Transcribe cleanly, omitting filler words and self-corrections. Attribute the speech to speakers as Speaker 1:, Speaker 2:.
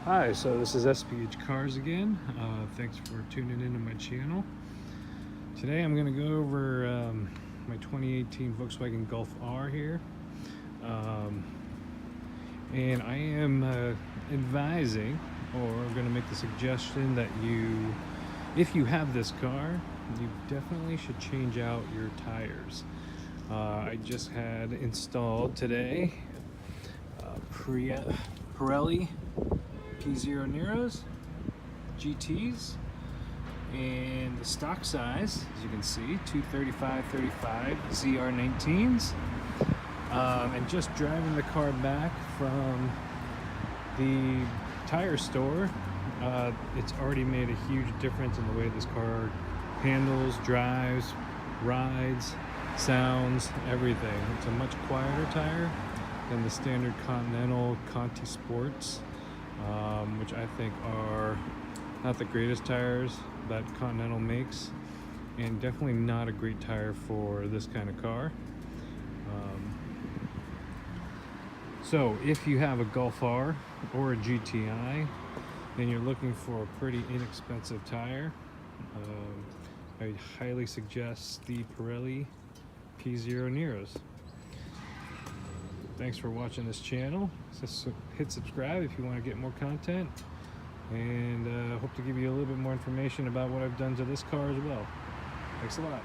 Speaker 1: Hi, so this is SPH Cars again. Thanks for tuning into my channel. Today I'm going to go over my 2018 Volkswagen Golf R here. And I am advising, or I'm going to make the suggestion that if you have this car, you definitely should change out your tires. I just had installed today Pirelli P0 Neros GTs, and the stock size, as you can see, 235/35 ZR19s. And just driving the car back from the tire store, it's already made a huge difference in the way this car handles, drives, rides, sounds, everything. It's a much quieter tire than the standard Continental ContiSports, which I think are not the greatest tires that Continental makes, and definitely not a great tire for this kind of car. So if you have a Golf R or a GTI and you're looking for a pretty inexpensive tire, I highly suggest the Pirelli P0 Neros. Thanks for watching this channel. Just hit subscribe if you want to get more content, and hope to give you a little bit more information about what I've done to this car as well. Thanks a lot.